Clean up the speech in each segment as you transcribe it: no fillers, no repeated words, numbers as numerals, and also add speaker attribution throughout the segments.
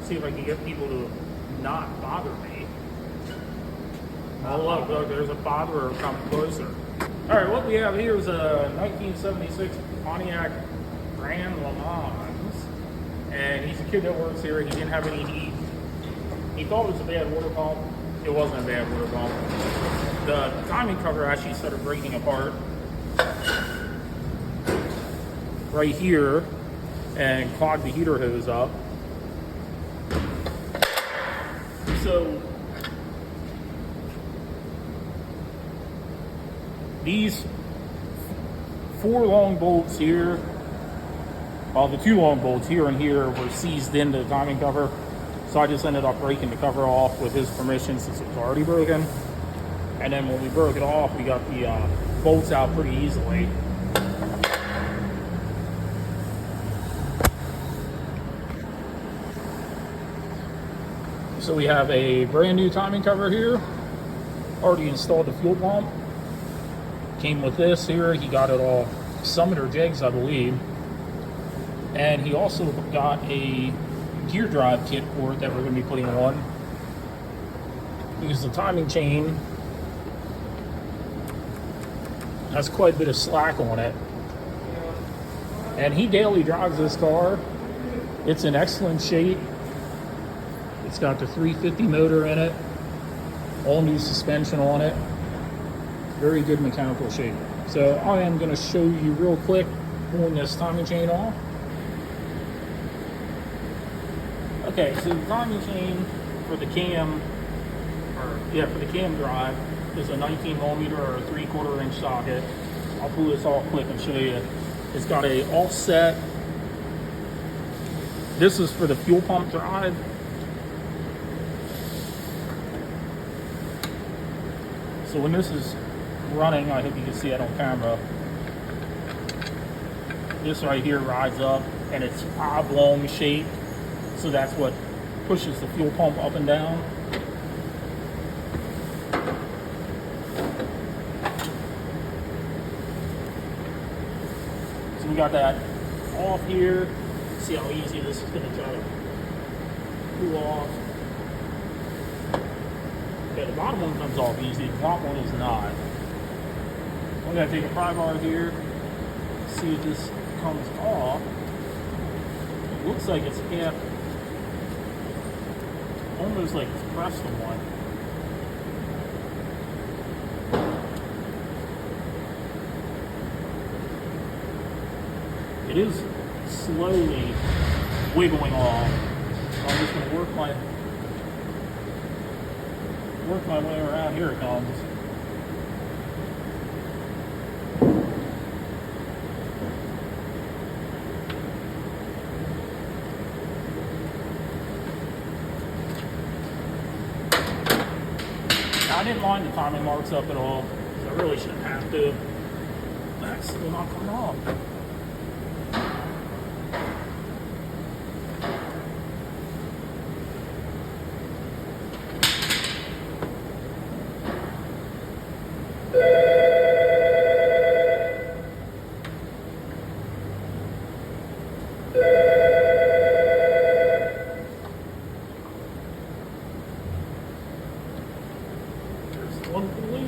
Speaker 1: see if I can get people to not bother me. Oh look, there's a botherer coming closer. Alright, what we have here is a 1976 Pontiac Grand Lemans. And he's a kid that works here. He didn't have any heat. He thought it was a bad water pump. It wasn't a bad water pump. The timing cover actually started breaking apart right here and clogged the heater hose up. So these 4 long bolts here, well, the 2 long bolts here and here were seized into the timing cover. So I just ended up breaking the cover off with his permission since it was already broken. And then when we broke it off, we got the bolts out pretty easily. So we have a brand new timing cover here. Already installed the fuel pump. Came with this here. He got it off Summit or Jegs, I believe. And he also got a gear drive kit for it that we're going to be putting on. Because the timing chain has quite a bit of slack on it. And he daily drives this car. It's in excellent shape. It's got the 350 motor in it. All new suspension on it. Very good mechanical shape. So I am going to show you real quick pulling this timing chain off. Okay, so the timing chain for the cam, for the cam drive is a 19 millimeter or a 3/4 inch socket. I'll pull this off quick and show you. It's got a offset. This is for the fuel pump drive. So when this is running, I hope you can see it on camera. This right here rides up and it's oblong shaped. So that's what pushes the fuel pump up and down. So we got that off here. See how easy this is going to try to pull off. Okay, the bottom one comes off easy, the top one is not. I'm going to take a pry bar here, see if this comes off. It looks like it's half, almost like it's pressed on one. It is slowly wiggling off. So I'm just going to work my way around. Here it comes. I didn't mind the timing marks up at all, because I really shouldn't have to. That's still not coming off. One pulley.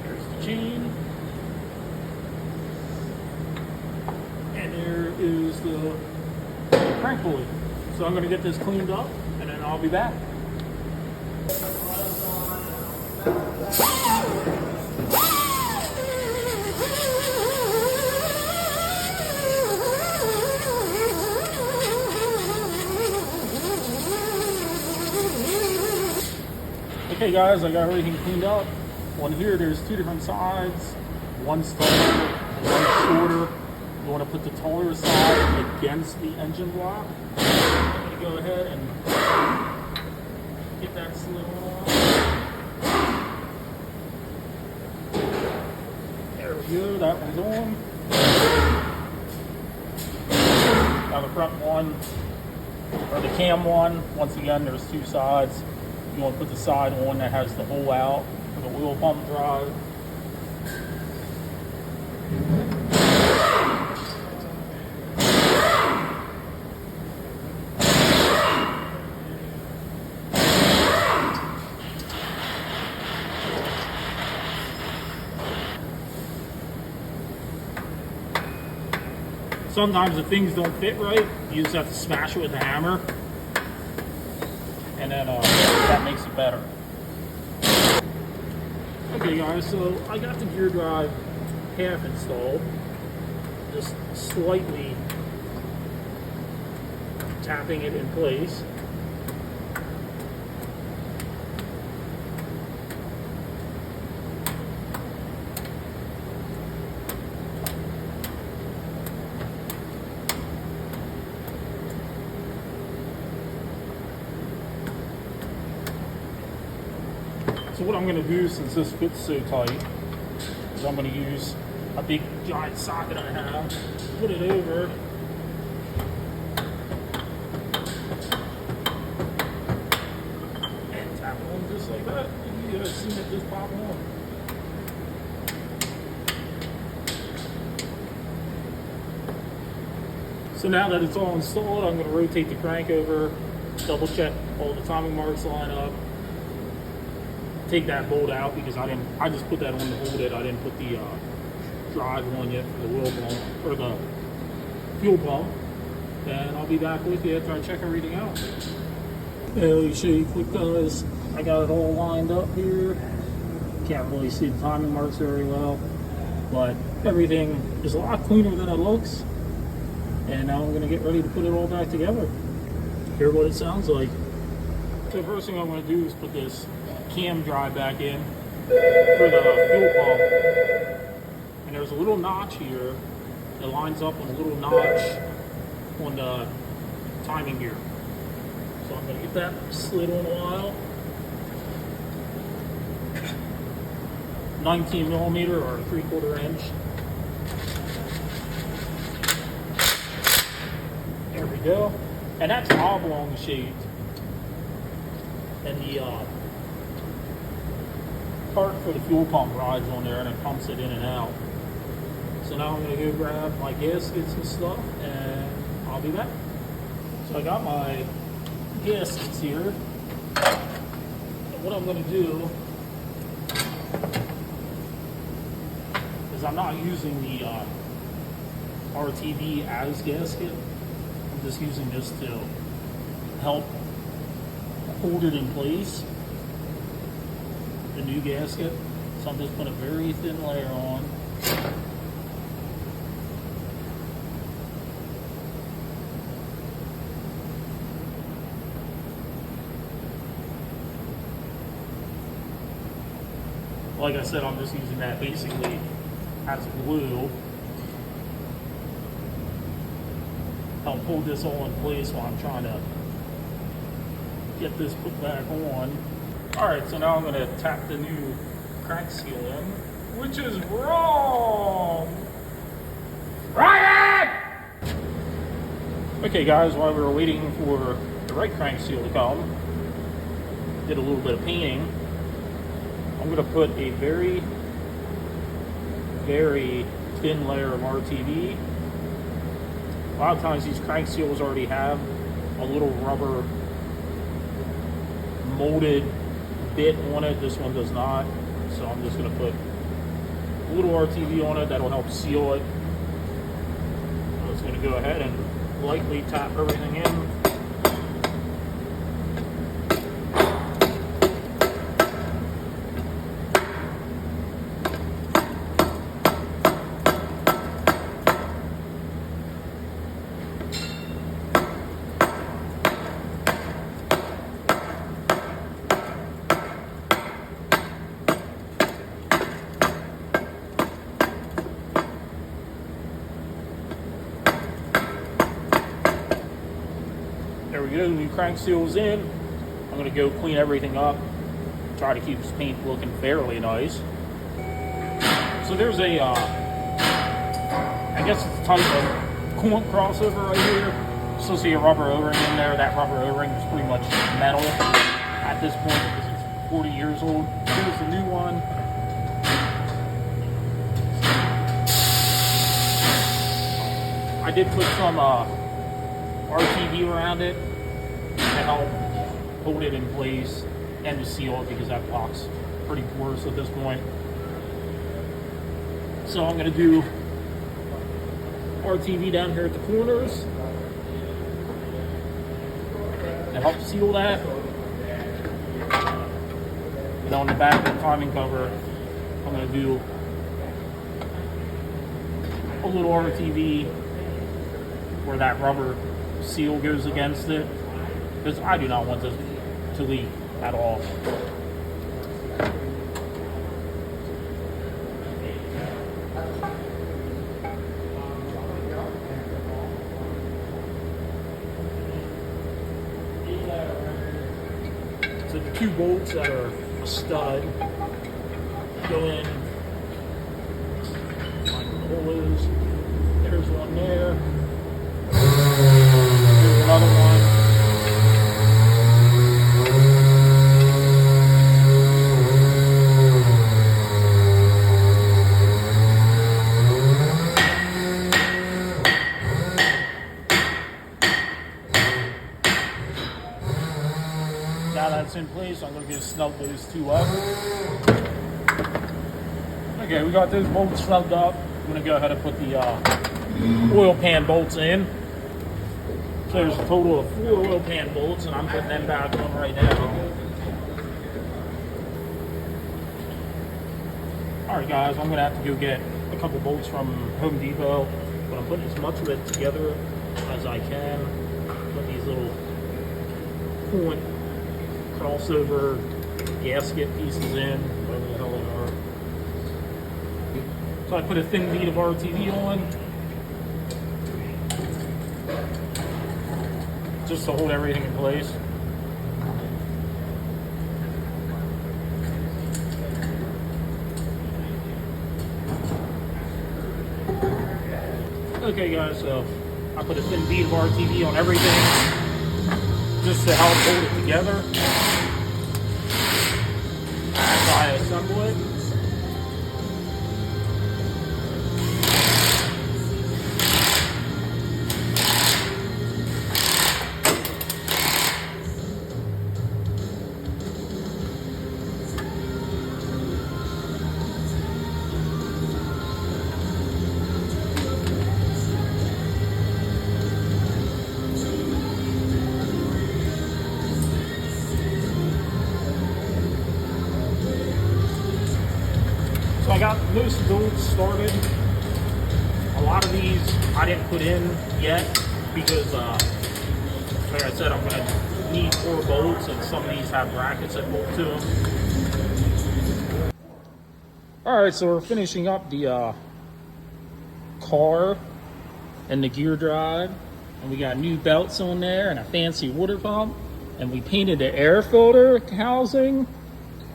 Speaker 1: There's the chain. And there is the crank pulley. So I'm going to get this cleaned up and then I'll be back. Okay guys, I got everything cleaned up. On here there's 2 different sides. One's taller, one's shorter. You want to put the taller side against the engine block. I'm going to go ahead and get that slid off. There we go, that one's on. Now the front one, or the cam one, once again there's 2 sides. You want to put the side on that has the hole out for the wheel pump drive. sometimes if things don't fit right, you just have to smash it with a hammer, and then that makes it better. Okay guys, so I got the gear drive half installed, just slightly tapping it in place. So what I'm going to do, since this fits so tight, is I'm going to use a big giant socket I have, put it over, and tap it on just like that. You guys seen it just pop on. So now that it's all installed, I'm going to rotate the crank over, double check all the timing marks line up. Take that bolt out because I just put that on to hold it. I didn't put the drive on yet for the wheel pump or the fuel pump. And I'll be back with you after I check everything out. Let me show you quick guys. I got it all lined up here. Can't really see the timing marks very well, but everything is a lot cleaner than it looks. And now I'm going to get ready to put it all back together. Hear what it sounds like. So the first thing I'm going to do is put this cam drive back in for the fuel pump, and there's a little notch here that lines up on a little notch on the timing gear. So I'm going to get that slid on a while. 19 millimeter or 3/4 inch. There we go. And that's oblong shaped. And the part for the fuel pump rides on there and it pumps it in and out. So now I'm going to go grab my gaskets and stuff and I'll be back. So I got my gaskets here. And what I'm going to do is I'm not using the RTV as gasket. I'm just using this to help hold it in place, the new gasket. So I'm just putting a very thin layer on. Like I said, I'm just using that basically as glue. Help hold this all in place while I'm trying to get this put back on. Alright, so now I'm going to tap the new crank seal in, which is wrong! Ryan! Okay guys, while we were waiting for the right crank seal to come, did a little bit of painting. I'm going to put a very, very thin layer of RTV. A lot of times these crank seals already have a little rubber molded bit on it. This one does not. So I'm just going to put a little RTV on it that'll help seal it. I'm just going to go ahead and lightly tap everything in. There we go, new crank seal's in. I'm gonna go clean everything up, try to keep this paint looking fairly nice. So there's a, I guess it's a type of coolant crossover right here. Still see a rubber O-ring in there. That rubber O-ring is pretty much metal at this point because it's 40 years old. Here's the new one. I did put some RTV around it to help hold it in place and to seal it because that block's pretty porous at this point. So I'm going to do RTV down here at the corners to help seal that. And on the back of the timing cover, I'm going to do a little RTV where that rubber seal goes against it, because I do not want this to leak at all. So the 2 bolts that are a stud go in. Find where the hole is. There's one there. There's another one. Now that's in place, I'm going to just snug those 2 up. Okay, we got those bolts snugged up. I'm going to go ahead and put the oil pan bolts in. So there's a total of 4 oil pan bolts, and I'm putting them back on right now. Alright guys, I'm going to have to go get a couple bolts from Home Depot, but I'm putting as much of it together as I can. Put these little point crossover gasket pieces in, whatever the hell they are. So I put a thin bead of RTV on, just to hold everything in place. Okay guys, so I put a thin bead of RTV on everything, just to help hold it together as I assemble it. So I got most bolts started. A lot of these I didn't put in yet because, like I said, I'm going to need 4 bolts, and some of these have brackets that bolt to them. Alright, so we're finishing up the car and the gear drive. And we got new belts on there and a fancy water pump. And we painted the air filter housing.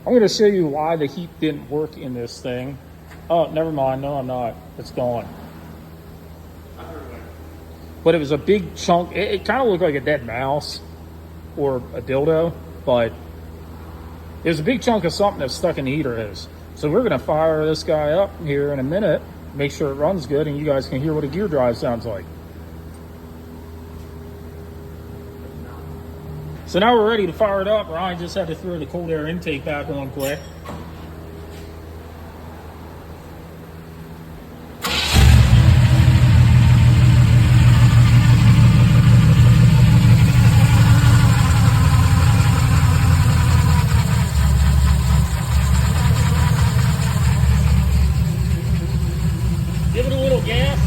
Speaker 1: I'm going to show you why the heat didn't work in this thing. Oh, never mind. No, I'm not. It's gone. But it was a big chunk. It kind of looked like a dead mouse or a dildo, but it was a big chunk of something that's stuck in the heater hose. So we're going to fire this guy up here in a minute, make sure it runs good, and you guys can hear what a gear drive sounds like. So now we're ready to fire it up. Ryan just had to throw the cold air intake back on quick. Give it a little gas.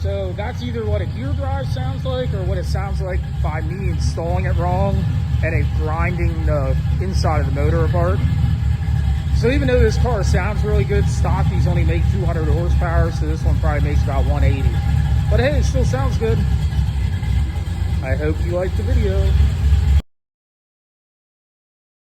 Speaker 1: So that's either what a gear drive sounds like or what it sounds like by me installing it wrong and it grinding the inside of the motor apart. So even though this car sounds really good, stock these only make 200 horsepower, so this one probably makes about 180. But hey, it still sounds good. I hope you liked the video.